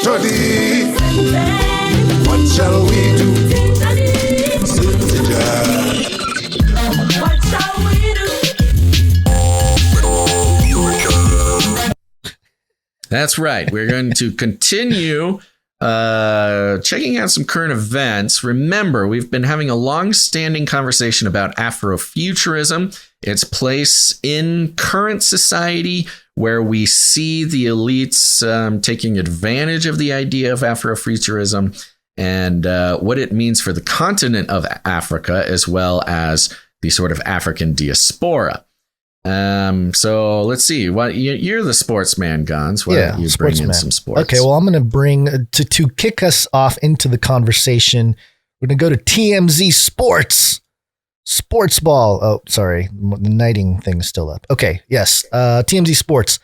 study. What shall we do? What shall we do? That's right. We're going to continue checking out some current events. Remember, we've been having a long-standing conversation about Afrofuturism, its place in current society, where we see the elites taking advantage of the idea of Afrofuturism and what it means for the continent of Africa, as well as the sort of African diaspora. So let's see. What you're the sportsman, Gons. Why don't you bring in some sports? Okay, well, I'm going to bring to kick us off into the conversation. We're going to go to TMZ Sports. Sports ball. Oh, sorry. The knighting thing's still up. Okay. Yes. TMZ Sports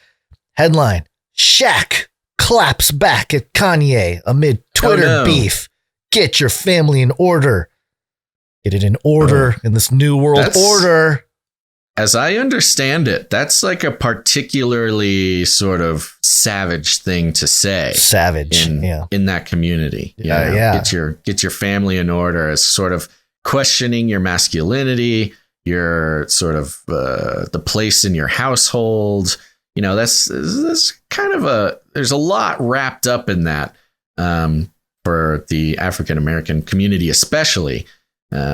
headline: Shaq claps back at Kanye amid Twitter beef. Get your family in order. Get it in order in this new world order. As I understand it, that's like a particularly sort of savage thing to say. Savage, in that community. Yeah. Get your family in order as sort of questioning your masculinity, your sort of the place in your household. You know, that's kind of there's a lot wrapped up in that for the African American community, especially,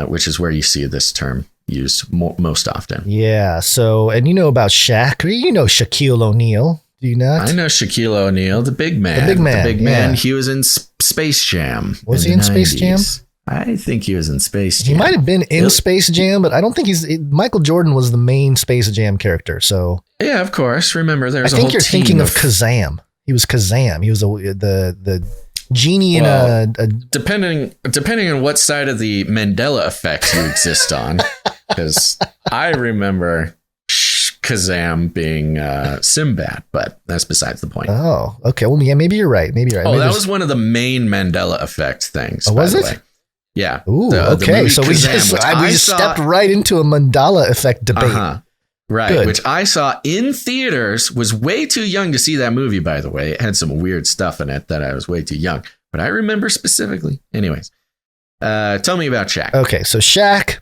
which is where you see this term used most often. Yeah. So, and you know about Shaq, you know Shaquille O'Neal, do you not? I know Shaquille O'Neal, the big man. The big man. He was in Space Jam. Was he in Space Jam? I think he was in Space Jam. He might have been in Space Jam, but I don't think Michael Jordan was the main Space Jam character. So yeah, of course. Remember, there's I think you're thinking of Kazam. He was Kazam. He was the genie in a depending on what side of the Mandela effect you exist on, because I remember Kazam being Sinbad, but that's besides the point. Oh, okay. Well, yeah, maybe you're right. Maybe that was one of the main Mandela effect things. Oh, was it? Way. Yeah. Ooh, okay. So Kazam, we just stepped right into a Mandela effect debate. Uh-huh. Right, good. Which I saw in theaters, was way too young to see that movie, by the way. It had some weird stuff in it that I was way too young, but I remember specifically. Anyways, tell me about Shaq. Okay, so Shaq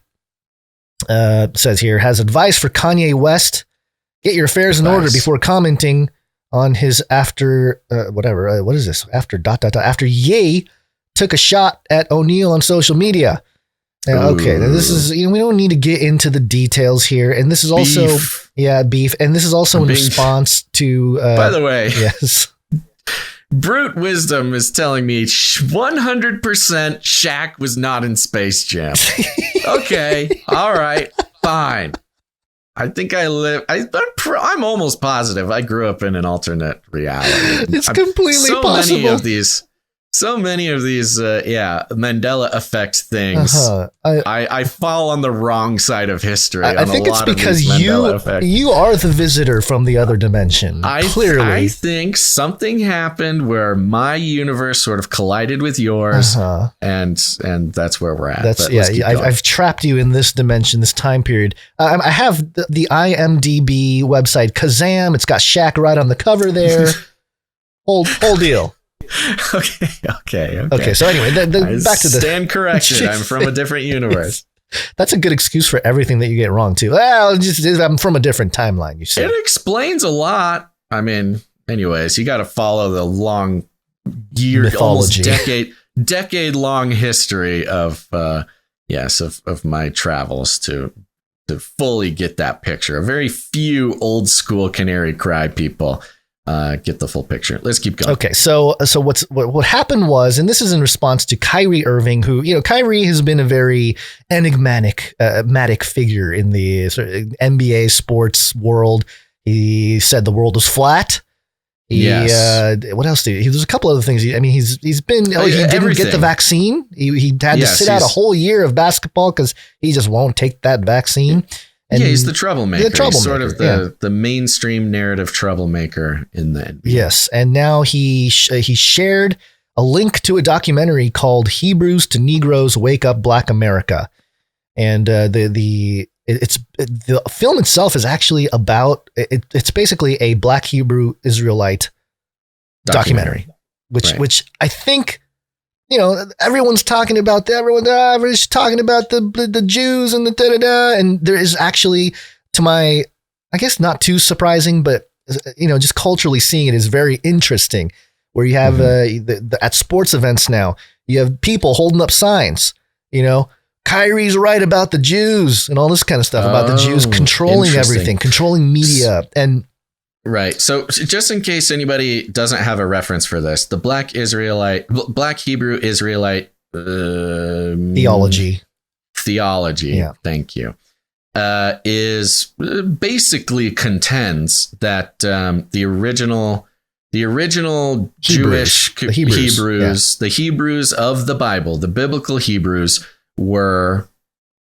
says here, has advice for Kanye West. Get your affairs in order before commenting on his after Ye took a shot at O'Neal on social media. Okay, now this is, we don't need to get into the details here. And this is also, beef. And this is also in response to, by the way, yes, Brute Wisdom is telling me 100% Shaq was not in Space Jam. Okay. All right. Fine. I think I'm almost positive I grew up in an alternate reality. It's completely possible. So many of these, Mandela effect things. I fall on the wrong side of history. I think it's because you are the visitor from the other dimension. Clearly, I think something happened where my universe sort of collided with yours, and that's where we're at. I've trapped you in this dimension, this time period. I have the IMDb website Kazam. It's got Shaq right on the cover there. Whole deal. Okay. So anyway, back to the stand corrected. I'm from a different universe. That's a good excuse for everything that you get wrong too. Well, I'm from a different timeline. You say it explains a lot. I mean, anyways, you got to follow the long year, mythology, almost decade long history of my travels to fully get that picture. Very few old school Canary Cry people get the full picture. Let's keep going. Okay, so what happened was, and this is in response to Kyrie Irving, who, Kyrie has been a very enigmatic figure in the sort of NBA sports world. He said the world was flat. What else did he? There's a couple other things. He didn't get the vaccine. He had to sit out a whole year of basketball because he just won't take that vaccine. And he's the troublemaker. He's sort of the mainstream narrative troublemaker in the NBA. Yes, and now he shared a link to a documentary called "Hebrews to Negroes Wake Up Black America," and the film itself is actually about it's basically a Black Hebrew Israelite documentary. which I think, everyone's talking about that. Everyone's talking about the Jews and the da-da-da. And there is actually, to my, I guess not too surprising, but, just culturally seeing it is very interesting, where you have at sports events now, you have people holding up signs, Kyrie's right about the Jews and all this kind of stuff about the Jews controlling everything, controlling media. And right. So just in case anybody doesn't have a reference for this, the Black Hebrew Israelite theology. Yeah. Thank you. Is basically contends that the original Jewish Hebrews, the Hebrews of the Bible, the biblical Hebrews, were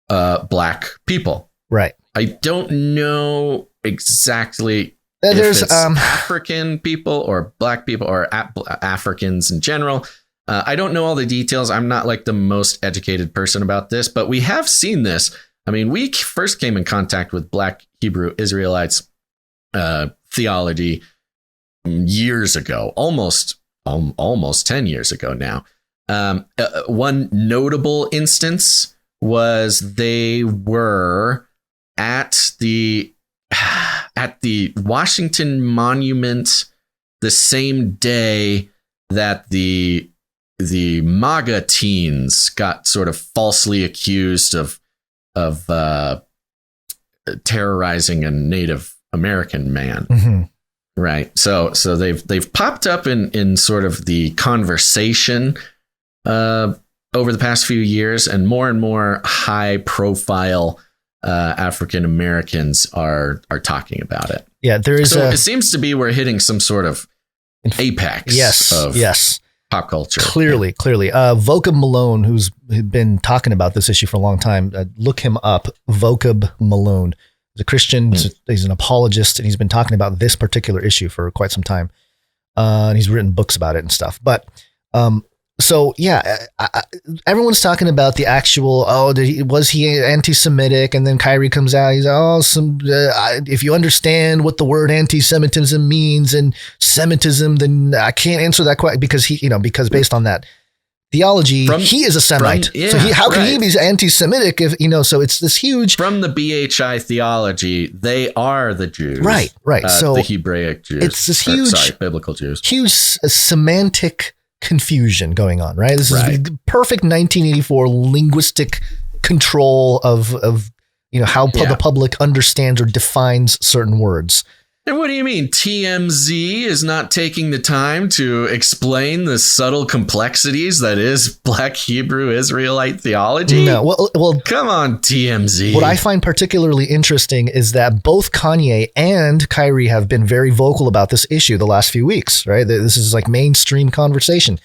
black people. Right. I don't know exactly there's if it's African people or black people or Africans in general. I don't know all the details. I'm not like the most educated person about this, but we have seen this. I mean, we first came in contact with Black Hebrew Israelites theology years ago, almost 10 years ago now. One notable instance was they were at the Washington Monument the same day that the MAGA teens got sort of falsely accused of terrorizing a Native American man. Mm-hmm. Right. So they've popped up in sort of the conversation over the past few years, and more high profile African Americans are talking about it. Yeah, there is. So it seems to be we're hitting some sort of apex. Yes. Pop culture. Clearly. Vocab Malone, who's been talking about this issue for a long time, look him up. Vocab Malone. He's a Christian. He's an apologist, and he's been talking about this particular issue for quite some time. And he's written books about it and stuff. But so, yeah, everyone's talking about the actual, was he anti-Semitic? And then Kyrie comes out. He's if you understand what the word anti-Semitism means and Semitism, then I can't answer that question because based on that theology, he is a Semite. So how can he be anti-Semitic if, so it's this huge. From the BHI theology, they are the Jews. Right. So the Hebraic Jews. It's this huge, biblical Jews. Huge semantic confusion going on, right? This is perfect 1984 linguistic control of how the public understands or defines certain words. And what do you mean? TMZ is not taking the time to explain the subtle complexities that is Black Hebrew Israelite theology? No, well, come on, TMZ. What I find particularly interesting is that both Kanye and Kyrie have been very vocal about this issue the last few weeks, right? This is like mainstream conversation.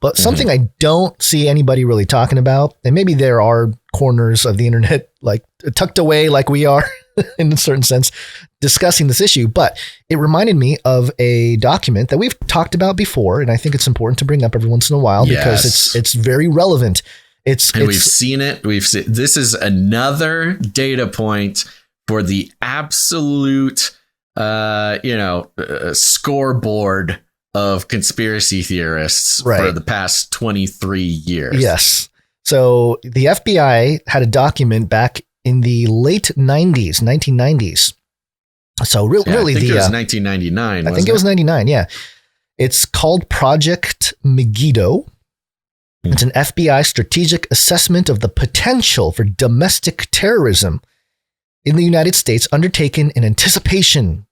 But something I don't see anybody really talking about, and maybe there are corners of the internet like tucked away like we are in a certain sense discussing this issue, but it reminded me of a document that we've talked about before, and I think it's important to bring up every once in a while because it's very relevant. We've seen it. This is another data point for the absolute scoreboard of conspiracy theorists for the past 23 years. Yes. So the FBI had a document back in the late 1990s. So really, I think it was 1999. I think it was 99. Yeah. It's called Project Megiddo. It's an FBI strategic assessment of the potential for domestic terrorism in the United States undertaken in anticipation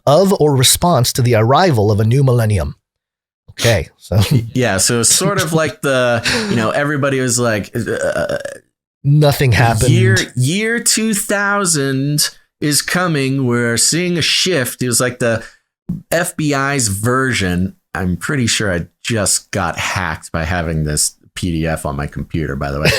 of or response to the arrival of a new millennium. Okay. So so it's sort of like everybody was like, nothing happened. Year 2000 is coming. We're seeing a shift. It was like the FBI's version. I'm pretty sure I just got hacked by having this PDF on my computer, by the way.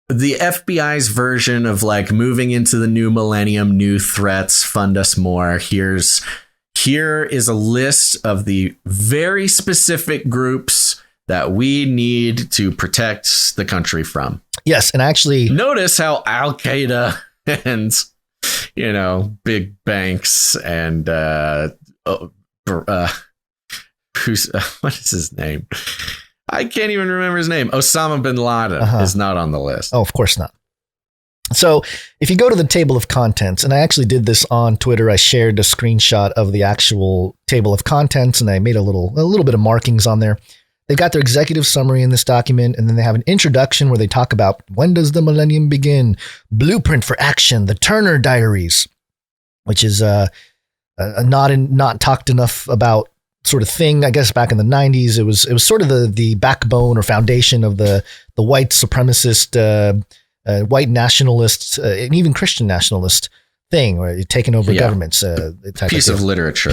The FBI's version of like moving into the new millennium, new threats, fund us more. Here is a list of the very specific groups that we need to protect the country from. Yes. And actually notice how Al-Qaeda and, big banks and who's what is his name? I can't even remember his name. Osama bin Laden is not on the list. Oh, of course not. So if you go to the table of contents, and I actually did this on Twitter, I shared a screenshot of the actual table of contents, and I made a little bit of markings on there. They've got their executive summary in this document, and then they have an introduction where they talk about when does the millennium begin, blueprint for action, the Turner Diaries, which is not talked enough about sort of thing. I guess back in the 90s, it was sort of the backbone or foundation of the white supremacist, white nationalists, and even Christian nationalist thing, where you're taking over governments. Piece of literature.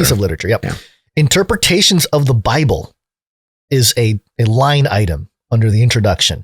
Yep. Yeah. Interpretations of the Bible is a line item under the introduction.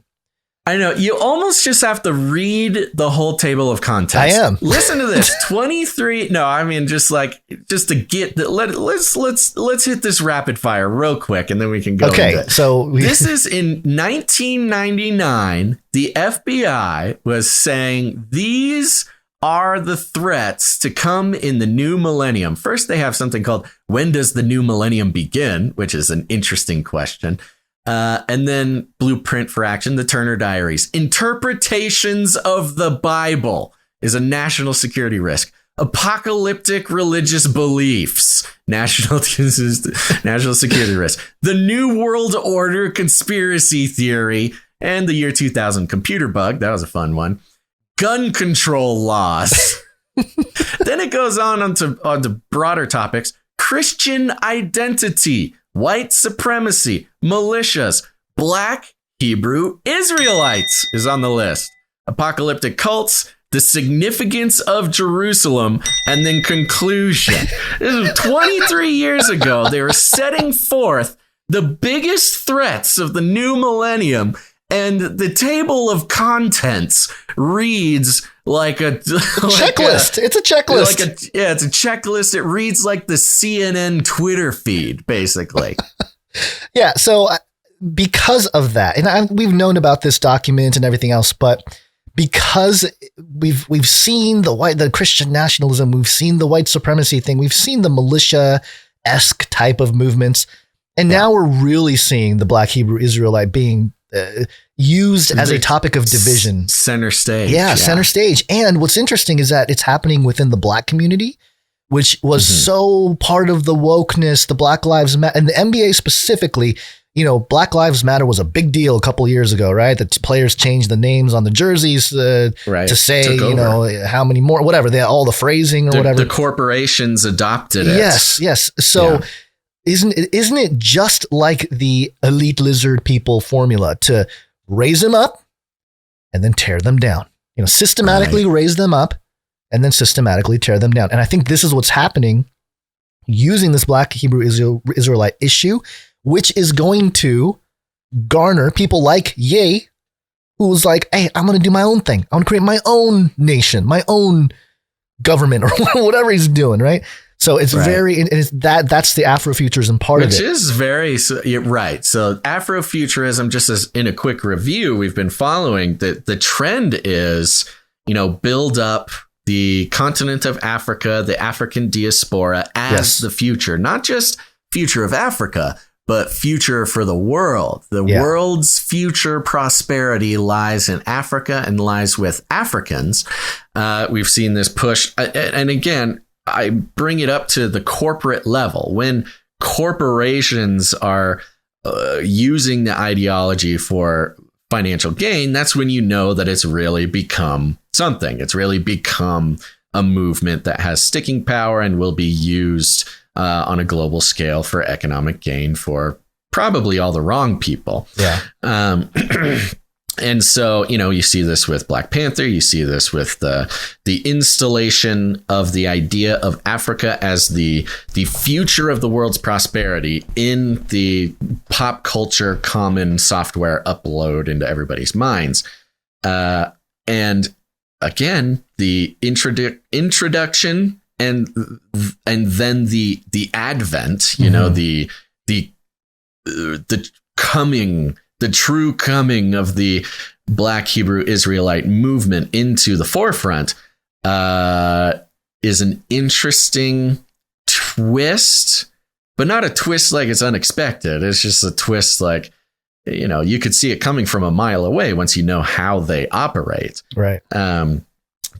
I know, you almost just have to read the whole table of contents. I am. Listen to this. 23. No, I mean, just to get the, let's hit this rapid fire real quick, and then we can go. Okay. Into it. So this is in 1999. The FBI was saying these are the threats to come in the new millennium. First, they have something called "When does the new millennium begin?" which is an interesting question. And then Blueprint for Action, the Turner Diaries. Interpretations of the Bible is a national security risk. Apocalyptic religious beliefs, national security risk. The New World Order conspiracy theory, and the year 2000 computer bug. That was a fun one. Gun control laws. Then it goes onto broader topics. Christian identity. White supremacy, militias, black Hebrew Israelites is on the list. Apocalyptic cults, the significance of Jerusalem, and then conclusion. This was 23 years ago. They were setting forth the biggest threats of the new millennium, and the table of contents reads like a checklist. It's a checklist. It's a checklist. It reads like the CNN Twitter feed, basically. Yeah. So because of that, and we've known about this document and everything else, but because we've seen the Christian nationalism, we've seen the white supremacy thing, we've seen the militia-esque type of movements, and now we're really seeing the black Hebrew Israelite being used as a topic of division. Center stage. Yeah, center stage. And what's interesting is that it's happening within the black community, which was so part of the wokeness, the Black Lives Matter, and the NBA specifically. Black Lives Matter was a big deal a couple of years ago, right? The players changed the names on the jerseys to say, how many more, whatever, all the phrasing or whatever. The corporations adopted it. Yes. So isn't it just like the elite lizard people formula to raise them up and then tear them down? Systematically raise them up and then systematically tear them down. And I think this is what's happening using this black Hebrew Israelite issue, which is going to garner people like Ye, who's like, hey, I'm going to do my own thing. I want to create my own nation, my own government, or whatever he's doing, right? So it's that's the Afrofuturism part of it. Which is very, right. So Afrofuturism, just as in a quick review, we've been following the trend is, build up the continent of Africa, the African diaspora as the future, not just future of Africa, but future for the world. The world's future prosperity lies in Africa and lies with Africans. We've seen this push. And again, I bring it up to the corporate level. When corporations are using the ideology for financial gain, that's when you know that it's really become something. It's really become a movement that has sticking power and will be used on a global scale for economic gain for probably all the wrong people. Yeah. And so, you see this with Black Panther. You see this with the installation of the idea of Africa as the future of the world's prosperity in the pop culture common software upload into everybody's minds. And again, the introduction and then the advent, the coming, the true coming of the Black Hebrew Israelite movement into the forefront is an interesting twist but not a twist like it's unexpected. It's just a twist like, you could see it coming from a mile away once you know how they operate. Right.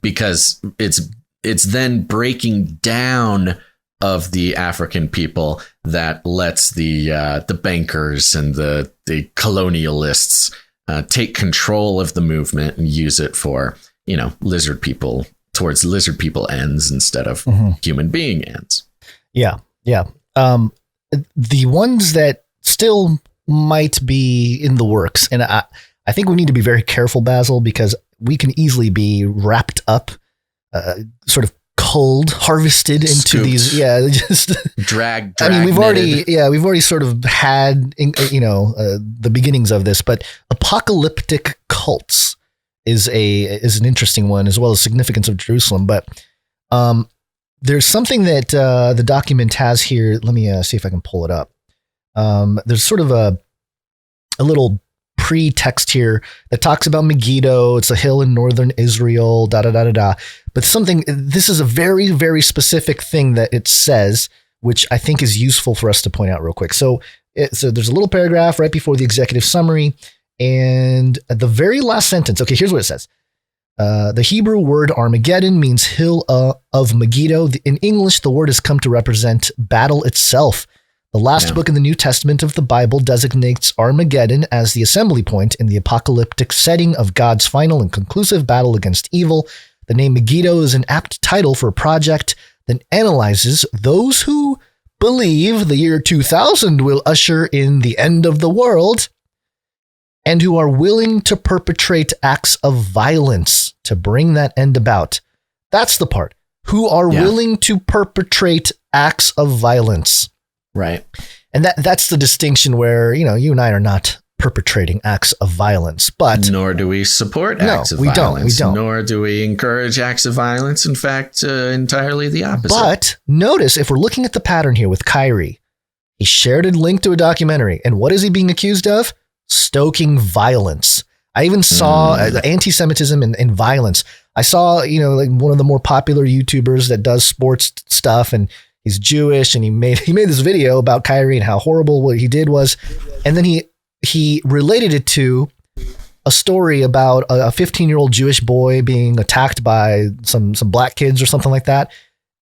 Because it's then breaking down of the African people that lets the bankers and the colonialists take control of the movement and use it for, lizard people towards lizard people ends instead of human being ends. Yeah. Yeah. The ones that still might be in the works. And I think we need to be very careful, Basil, because we can easily be wrapped up, sort of cold, harvested into Scooped. These. Yeah. Just drag. I mean, we've already sort of had, the beginnings of this, but apocalyptic cults is an interesting one, as well as significance of Jerusalem. But, there's something that, the document has here. Let me see if I can pull it up. There's sort of a little pre-text here that talks about Megiddo. It's a hill in northern Israel, But this is a very, very specific thing that it says, which I think is useful for us to point out real quick. So there's a little paragraph right before the executive summary. And at the very last sentence, okay, here's what it says. The Hebrew word Armageddon means hill of Megiddo. In English, the word has come to represent battle itself. The last book in the New Testament of the Bible designates Armageddon as the assembly point in the apocalyptic setting of God's final and conclusive battle against evil. The name Megiddo is an apt title for a project that analyzes those who believe the year 2000 will usher in the end of the world and who are willing to perpetrate acts of violence to bring that end about. That's the part. Who are willing to perpetrate acts of violence. Right. And that's the distinction where, you and I are not perpetrating acts of violence, but nor do we support acts of violence. We don't. Nor do we encourage acts of violence. In fact, entirely the opposite. But notice, if we're looking at the pattern here with Kyrie, he shared a link to a documentary. And what is he being accused of? Stoking violence. I even saw anti-Semitism and violence. I saw, like one of the more popular YouTubers that does sports stuff, and he's Jewish, and he made this video about Kyrie and how horrible what he did was. And then he related it to a story about a 15-year-old Jewish boy being attacked by some black kids or something like that.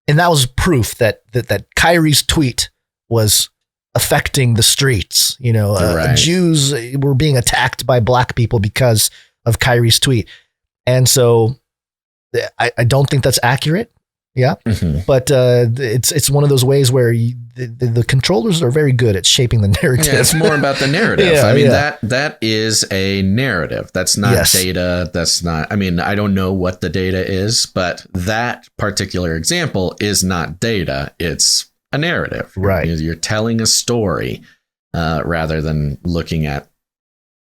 And that was proof that Kyrie's tweet was affecting the streets. Right. Jews were being attacked by black people because of Kyrie's tweet. And so I don't think that's accurate. Yeah. Mm-hmm. But it's one of those ways where the controllers are very good at shaping the narrative. Yeah, it's more about the narrative. That is a narrative. That's not data. That's not, I don't know what the data is, but that particular example is not data. It's a narrative. Right. You're telling a story rather than looking at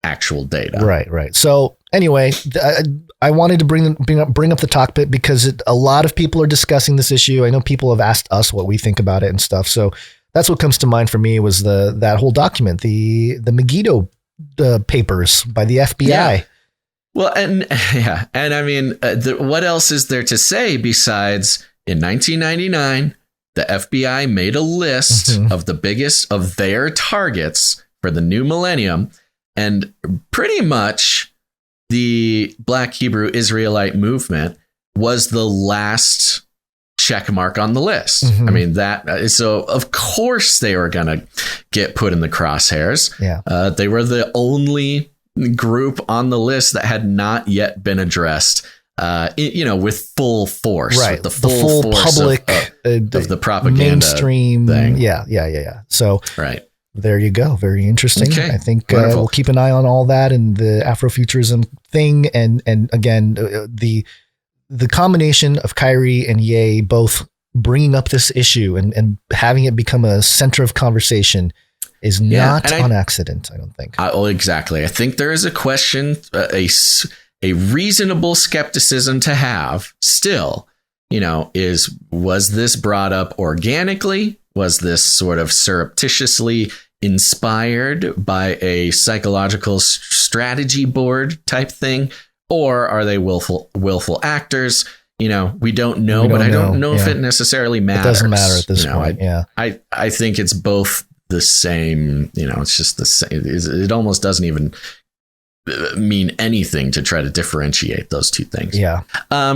actual data. Right. So anyway, I wanted to bring up the talk bit because a lot of people are discussing this issue. I know people have asked us what we think about it and stuff. So that's what comes to mind for me was that whole document, the Megiddo papers by the FBI. Yeah. Well, and what else is there to say besides in 1999, the FBI made a list of the biggest of their targets for the new millennium, and pretty much the Black Hebrew Israelite movement was the last check mark on the list. So of course they were going to get put in the crosshairs. Yeah. They were the only group on the list that had not yet been addressed, with full force, right? With the full force public of the propaganda mainstream thing. Yeah. So right. There you go. Very interesting. Okay. I think we'll keep an eye on all that and the Afrofuturism thing. And again, the combination of Kyrie and Ye both bringing up this issue and having it become a center of conversation is not on accident, I don't think. Exactly. I think there is a question, a reasonable skepticism to have still, was this brought up organically? Was this sort of surreptitiously inspired by a psychological strategy board type thing? Or are they willful actors? we don't know, but I don't know if it necessarily matters. It doesn't matter at this point. I think it's both the same. It's just the same. It almost doesn't even mean anything to try to differentiate those two things. Yeah.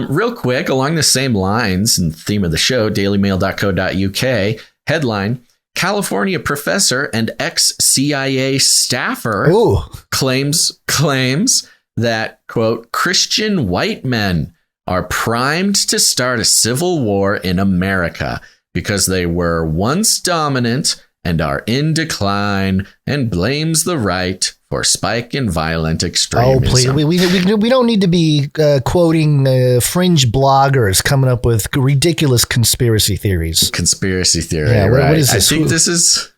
Real quick, along the same lines and theme of the show, dailymail.co.uk headline: California professor and ex-CIA staffer claims that, quote, Christian white men are primed to start a civil war in America because they were once dominant and are in decline, and blames the right for spike in violent extremism. Oh, please. We don't need to be quoting fringe bloggers coming up with ridiculous conspiracy theories. Conspiracy theory, yeah, right? What is this? I think this is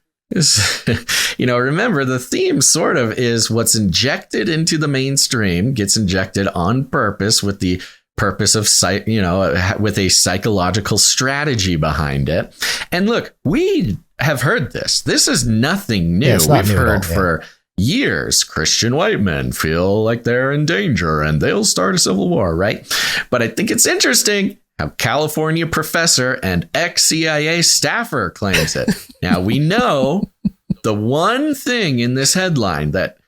remember, the theme sort of is what's injected into the mainstream gets injected on purpose with the purpose of with a psychological strategy behind it. And look, we have heard this. This is nothing new. Yeah, We've heard for years, Christian white men feel like they're in danger and they'll start a civil war, right? But I think it's interesting how California professor and ex-CIA staffer claims it. Now, we know the one thing in this headline that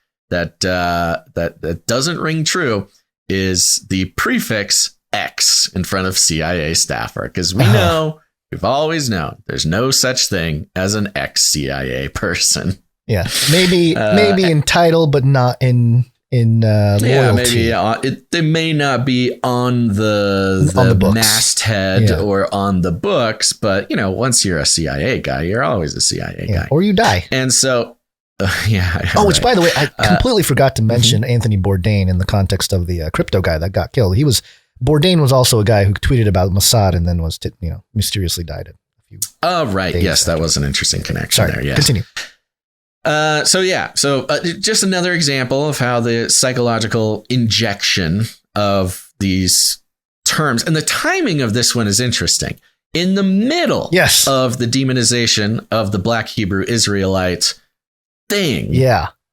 doesn't ring true is the prefix X in front of CIA staffer, because we know, we've always known, there's no such thing as an ex-CIA person. Yeah, maybe in title, but not in loyalty. Yeah, maybe they may not be on the masthead or on the books, but once you're a CIA guy, you're always a CIA guy, or you die. And so, which, by the way, I completely forgot to mention Anthony Bourdain in the context of the crypto guy that got killed. Bourdain was also a guy who tweeted about Mossad and then was mysteriously died a few. Oh, right. Yes, that was an interesting connection there. Yeah. Continue. So just another example of how the psychological injection of these terms, and the timing of this one is interesting. In the middle of the demonization of the Black Hebrew Israelite thing,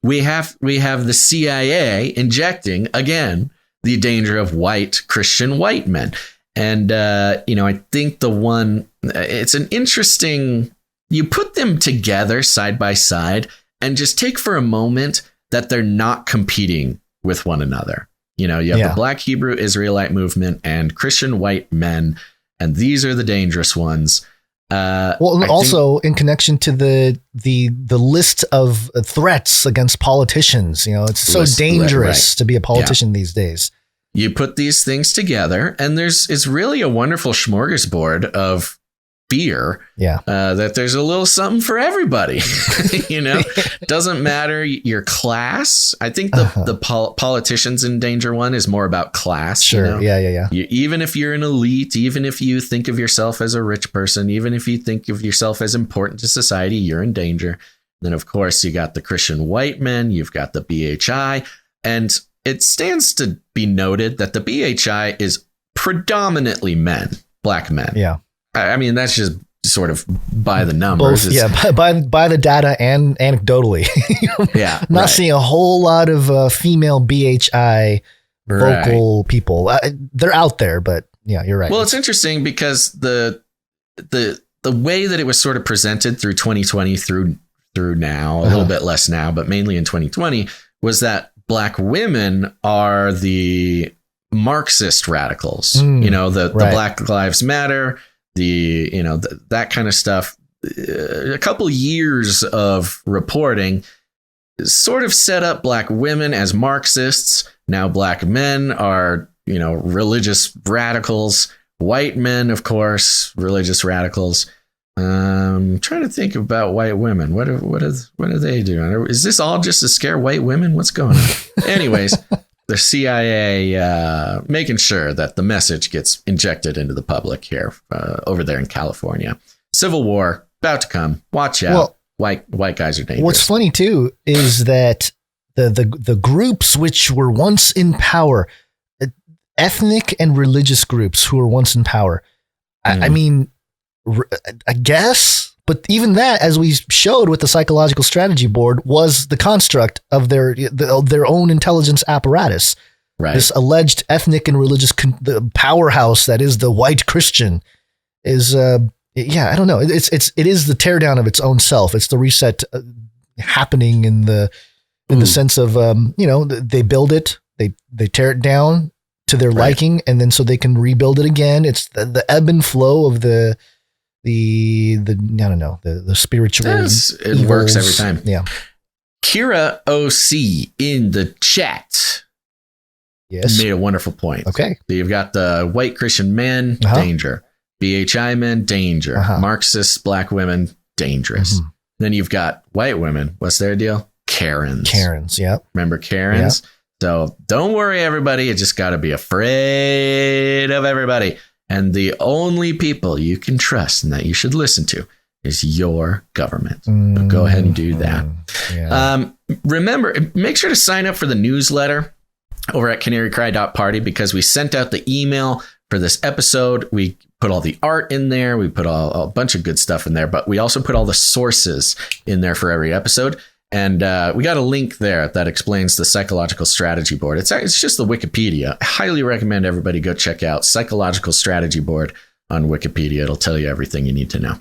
we have the CIA injecting again the danger of white Christian white men. And I think it's an interesting, you put them together side by side and just take for a moment that they're not competing with one another. You have the Black Hebrew Israelite movement and Christian white men, and these are the dangerous ones. In connection to the list of threats against politicians, it's so dangerous to be a politician these days. You put these things together, and it's really a wonderful smorgasbord of fear. That there's a little something for everybody. Doesn't matter your class. I think the politicians in danger one is more about class. Sure. Even if you're an elite, even if you think of yourself as a rich person, even if you think of yourself as important to society, you're in danger. Then, of course, you got the Christian white men. You've got the BHI, and it stands to be noted that the BHI is predominantly men, black men. Yeah. I mean, that's just sort of by the numbers. By the data and anecdotally. Not seeing a whole lot of female BHI vocal people. They're out there, but you're right. Well, it's interesting because the way that it was sort of presented through 2020 through now, a little bit less now, but mainly in 2020, was that Black women are the Marxist radicals. The Black Lives Matter, that kind of stuff. A couple years of reporting sort of set up Black women as Marxists. Now Black men are, religious radicals. White men, of course, religious radicals. I'm trying to think about white women. What are they doing? Is this all just to scare white women? What's going on? Anyways, the CIA making sure that the message gets injected into the public here over there in California. Civil war about to come. Watch out. Well, white guys are dangerous. What's funny too is that the groups which were once in power, ethnic and religious groups who were once in power. I mean, I guess, but even that, as we showed with the psychological strategy board, was the construct of their own intelligence apparatus. Right. This alleged ethnic and religious the powerhouse that is the white Christian is, I don't know. It is the teardown of its own self. It's the reset happening in the sense of, they build it, they tear it down to their liking, and then so they can rebuild it again. It's the ebb and flow of the spiritual. It works every time. Yeah. Kira OC in the chat. Yes. Made a wonderful point. Okay. So you've got the white Christian men, danger. BHI men, danger. Marxist black women, dangerous. Mm-hmm. Then you've got white women. What's their deal? Karens. Karens, yeah. Remember Karens? Yep. So don't worry, everybody. You just got to be afraid of everybody. And the only people you can trust and that you should listen to is your government. So go ahead and do that. Yeah. Remember, make sure to sign up for the newsletter over at canarycry.party, because we sent out the email for this episode. We put all the art in there. We put a bunch of good stuff in there, but we also put all the sources in there for every episode. And we got a link there that explains the psychological strategy board. It's just the Wikipedia. I highly recommend everybody go check out psychological strategy board on Wikipedia. It'll tell you everything you need to know.